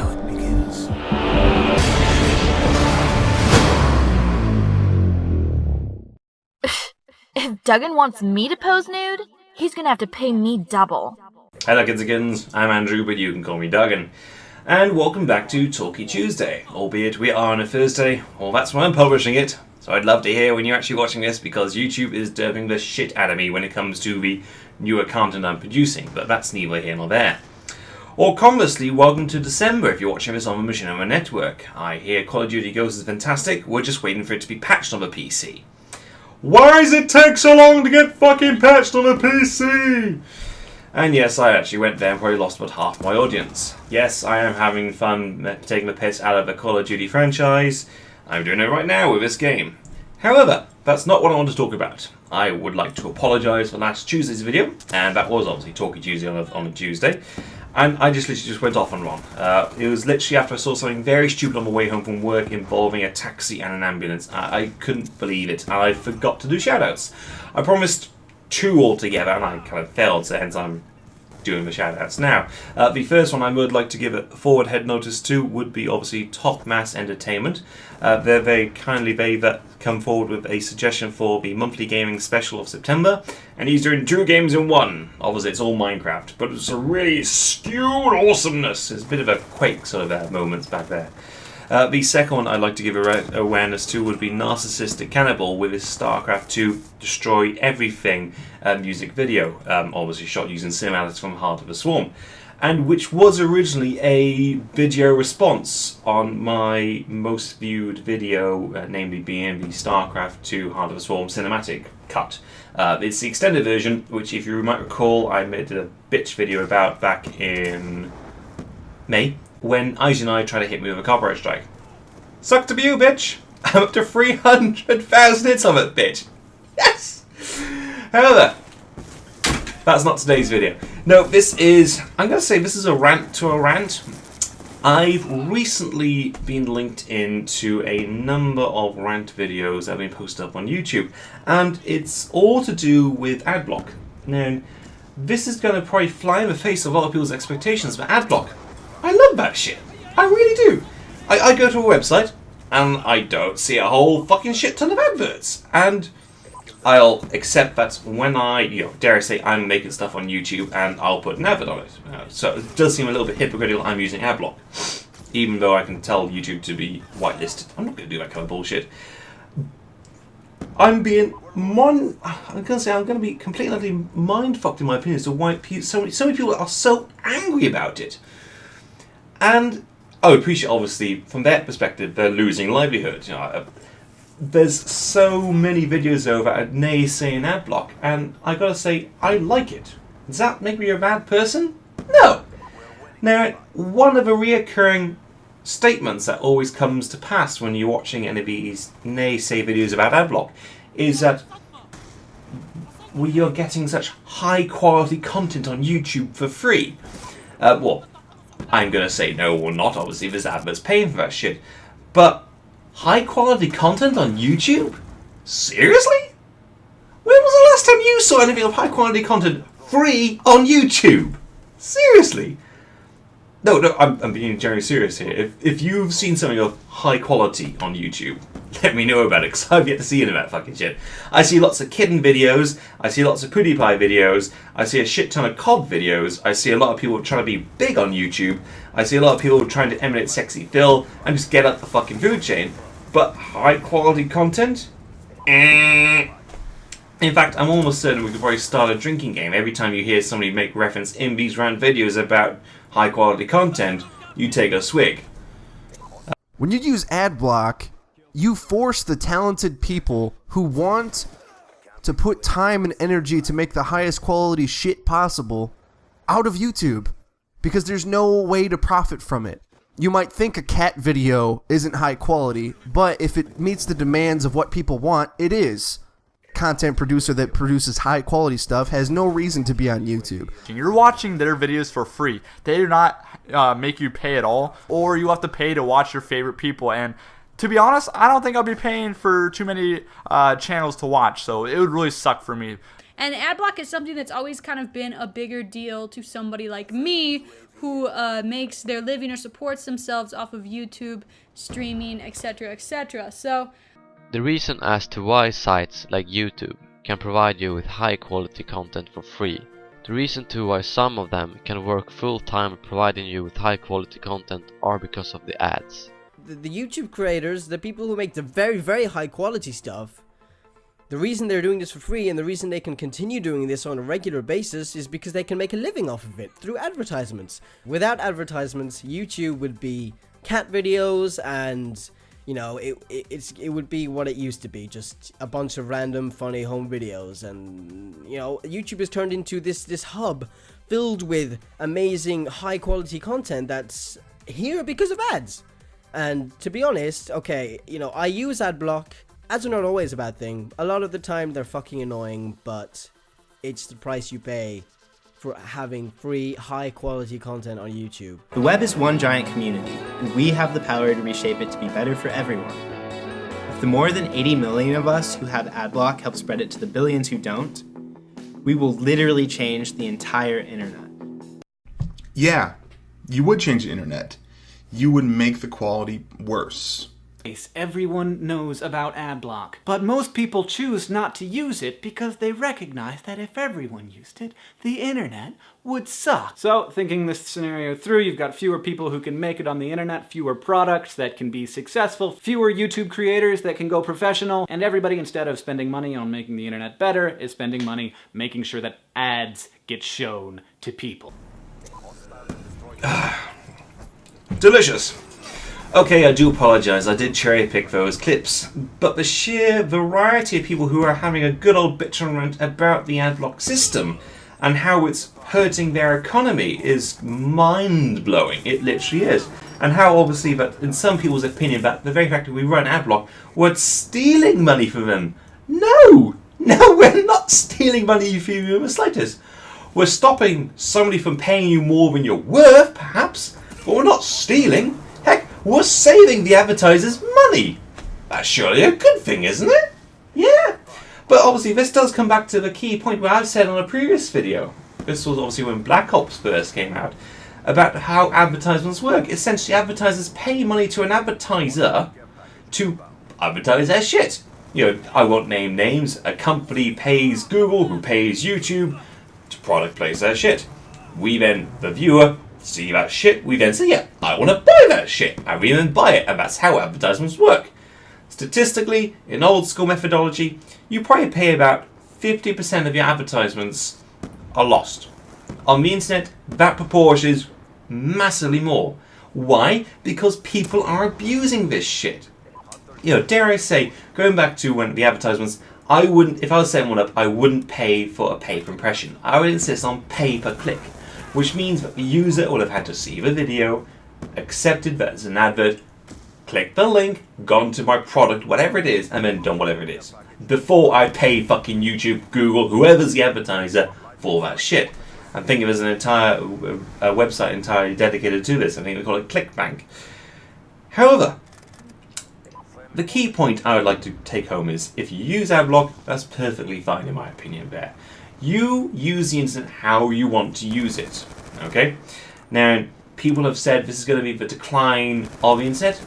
Now it begins. If Dougan wants me to pose nude, he's gonna have to pay me double. Hello kids and kittens, I'm Andrew, but you can call me Dougan. And welcome back to Talkie Tuesday, albeit we are on a Thursday. Well, that's when I'm publishing it, so I'd love to hear when you're actually watching this, because YouTube is derping the shit out of me when it comes to the newer content I'm producing, but that's neither here nor there. Or conversely, welcome to December if you're watching this on the Machinima network. I hear Call of Duty Ghosts is fantastic, we're just waiting for it to be patched on the PC. Why does it take so long to get fucking patched on a PC? And yes, I actually went there and probably lost about half my audience. Yes, I am having fun taking the piss out of the Call of Duty franchise. I'm doing it right now with this game. However, that's not what I want to talk about. I would like to apologise for last Tuesday's video, and that was obviously Talkie Tuesday on a Tuesday. And I just literally went off on one. It was literally after I saw something very stupid on the way home from work involving a taxi and an ambulance. I couldn't believe it, and I forgot to do shoutouts. I promised 2 altogether, and I kind of failed, so hence I'm doing the shoutouts now. The first one I would like to give a forward head notice to would be obviously Top Mass Entertainment. They're very kindly come forward with a suggestion for the monthly gaming special of September, and he's doing 2 games in 1. Obviously it's all Minecraft, but it's a really skewed awesomeness. It's a bit of a Quake sort of moments back there. The second one I'd like to give awareness to would be Narcissistic Cannibal with his Starcraft 2 Destroy Everything music video, obviously shot using cinematics from Heart of the Swarm, and which was originally a video response on my most viewed video, namely being the Starcraft 2 Heart of the Swarm cinematic cut. It's the extended version, which if you might recall I made a bitch video about back in May, when Izzy and I tried to hit me with a copyright strike. Suck to be you, bitch! I'm up to 300,000 hits on it, bitch! Yes! However, that's not today's video. No, this is, I'm going to say this is a rant to a rant. I've recently been linked into a number of rant videos that have been posted up on YouTube, and it's all to do with AdBlock. Now, this is going to probably fly in the face of a lot of people's expectations for AdBlock. I love that shit. I really do. I go to a website and I don't see a whole fucking shit ton of adverts. And I'll accept that when I, dare I say, I'm making stuff on YouTube and I'll put an advert on it. So it does seem a little bit hypocritical I'm using AdBlock. Even though I can tell YouTube to be whitelisted. I'm not going to do that kind of bullshit. I'm going to be completely mind-fucked in my opinion as to why so many people are so angry about it. And I would appreciate, obviously, from their perspective, they're losing livelihood. There's so many videos over at naysaying AdBlock, and I gotta say, I like it. Does that make me a bad person? No. Now, one of the reoccurring statements that always comes to pass when you're watching any of these naysay videos about AdBlock is that we are getting such high-quality content on YouTube for free. Well, I'm going to say no, we're not, obviously, there's adverts paying for that shit. But high quality content on YouTube? Seriously? When was the last time you saw anything of high quality content free on YouTube? Seriously? No, I'm being generally serious here. If you've seen something of high quality on YouTube, let me know about it, because I've yet to see any of that fucking shit. I see lots of kitten videos, I see lots of PewDiePie videos, I see a shit ton of COD videos, I see a lot of people trying to be big on YouTube, I see a lot of people trying to emulate Sexy Phil and just get up the fucking food chain. But high quality content? In fact, I'm almost certain we could probably start a drinking game. Every time you hear somebody make reference in these rant videos about high quality content, you take a swig. When you use AdBlock, you force the talented people who want to put time and energy to make the highest quality shit possible out of YouTube, because there's no way to profit from it. You might think a cat video isn't high quality, but if it meets the demands of what people want, it is. Content producer that produces high quality stuff has no reason to be on YouTube. You're watching their videos for free. They do not make you pay at all, or you have to pay to watch your favorite people. And to be honest, I don't think I'll be paying for too many channels to watch, so it would really suck for me. And AdBlock is something that's always kind of been a bigger deal to somebody like me who makes their living or supports themselves off of YouTube, streaming, etc., etc. So The reason as to why sites like YouTube can provide you with high quality content for free. The reason to why some of them can work full time providing you with high quality content are because of the ads. The YouTube creators, the people who make the very, very high quality stuff, the reason they're doing this for free and the reason they can continue doing this on a regular basis is because they can make a living off of it through advertisements. Without advertisements, YouTube would be cat videos and, you know, it would be what it used to be, just a bunch of random funny home videos. And, you know, YouTube has turned into this hub filled with amazing high quality content that's here because of ads. And to be honest, okay, you know, I use AdBlock. Ads are not always a bad thing. A lot of the time they're fucking annoying, but it's the price you pay for having free, high-quality content on YouTube. The web is one giant community, and we have the power to reshape it to be better for everyone. If the more than 80 million of us who have AdBlock help spread it to the billions who don't, we will literally change the entire internet. Yeah, you would change the internet. You would make the quality worse. Everyone knows about AdBlock, but most people choose not to use it because they recognize that if everyone used it, the internet would suck. So, thinking this scenario through, you've got fewer people who can make it on the internet, fewer products that can be successful, fewer YouTube creators that can go professional, and everybody, instead of spending money on making the internet better, is spending money making sure that ads get shown to people. Delicious. Okay, I do apologise, I did cherry pick those clips, but the sheer variety of people who are having a good old bitch and rant about the AdBlock system and how it's hurting their economy is mind-blowing. It literally is. And how obviously that, in some people's opinion, that the very fact that we run AdBlock, we're stealing money from them. No! No, we're not stealing money from you in the slightest. We're stopping somebody from paying you more than you're worth, perhaps, but we're not stealing. Heck, we're saving the advertisers money. That's surely a good thing, isn't it? Yeah. But obviously this does come back to the key point where I've said on a previous video. This was obviously when Black Ops first came out. About how advertisements work. Essentially, advertisers pay money to an advertiser to advertise their shit. You know, I won't name names. A company pays Google, who pays YouTube, to product place their shit. We then, the viewer, see that shit, we then say, yeah, I want to buy that shit, and we then buy it, and that's how advertisements work. Statistically, in old school methodology, you probably pay about 50% of your advertisements are lost. On the internet, that proportion is massively more. Why? Because people are abusing this shit. You know, dare I say, going back to when the advertisements, I wouldn't, if I was setting one up, I wouldn't pay for a pay per impression. I would insist on pay per click. Which means that the user will have had to see the video, accepted that it's an advert, click the link, gone to my product, whatever it is, and then done whatever it is. Before I pay fucking YouTube, Google, whoever's the advertiser, for that shit. I'm thinking there's an entire website entirely dedicated to this. I think they call it ClickBank. However, the key point I would like to take home is, if you use AdBlock, that's perfectly fine in my opinion there. You use the internet how you want to use it, okay? Now, people have said this is going to be the decline of the internet.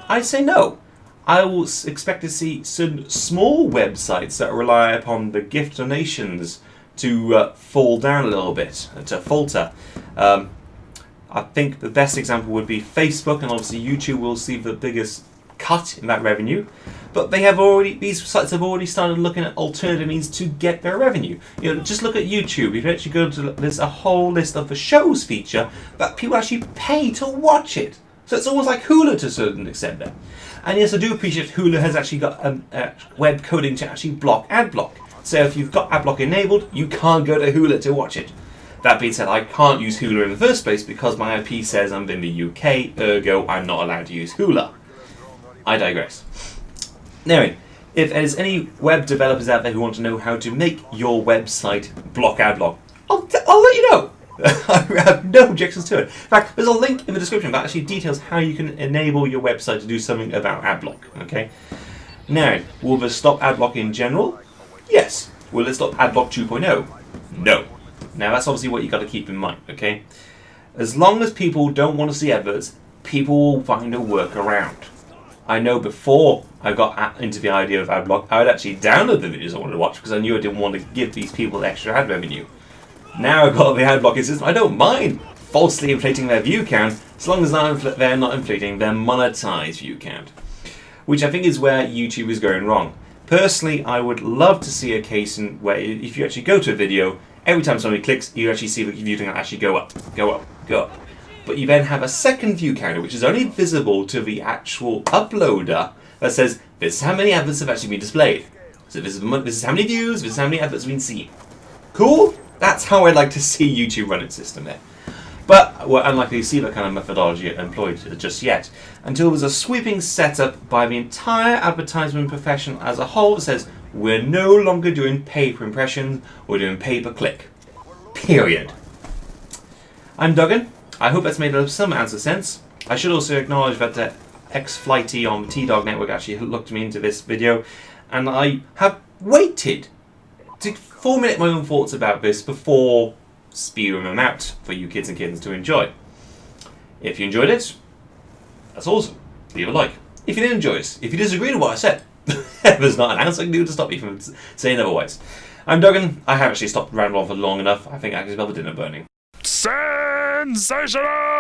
I say no. I will expect to see some small websites that rely upon the gift donations to fall down a little bit, to falter. I think the best example would be Facebook, and obviously YouTube will see the biggest cut in that revenue. But these sites have already started looking at alternative means to get their revenue. You know, just look at YouTube. If you actually go to, there's a whole list of the shows feature that people actually pay to watch it. So it's almost like Hulu to a certain extent there. And yes, I do appreciate Hulu has actually got web coding to actually block AdBlock. So if you've got AdBlock enabled, you can't go to Hulu to watch it. That being said, I can't use Hulu in the first place because my IP says I'm in the UK, ergo I'm not allowed to use Hulu. I digress. Now, if there's any web developers out there who want to know how to make your website block AdBlock, I'll let you know. I have no objections to it. In fact, there's a link in the description that actually details how you can enable your website to do something about AdBlock. Okay. Now, will this stop AdBlock in general? Yes. Will it stop AdBlock 2.0? No. Now, that's obviously what you got to keep in mind. Okay. As long as people don't want to see adverts, people will find a workaround. I know before I got into the idea of AdBlock, I would actually download the videos I wanted to watch because I knew I didn't want to give these people extra ad revenue. Now I've got the AdBlock system, I don't mind falsely inflating their view count as long as they're not inflating their monetized view count. Which I think is where YouTube is going wrong. Personally, I would love to see a case in where if you actually go to a video, every time somebody clicks, you actually see the view count actually go up, go up, go up. But you then have a second view counter which is only visible to the actual uploader that says this is how many adverts have actually been displayed. So this is how many views, this is how many adverts have been seen. Cool? That's how I'd like to see YouTube run its system there. But we're unlikely to see that kind of methodology employed just yet, until there's a sweeping setup by the entire advertisement profession as a whole that says we're no longer doing pay per impression, we're doing pay per click. Period. I'm Dougan. I hope that's made some answer sense. I should also acknowledge that X-Flighty on the T-Dog Network actually looked me into this video, and I have waited to formulate my own thoughts about this before spewing them out for you kids and kittens to enjoy. If you enjoyed it, that's awesome. Leave a like. If you didn't enjoy it, if you disagree with what I said, there's not an ounce I can do to stop you from saying otherwise. I'm Dougan. I have actually stopped rambling on for long enough. I think I can smell the dinner burning. Sensational!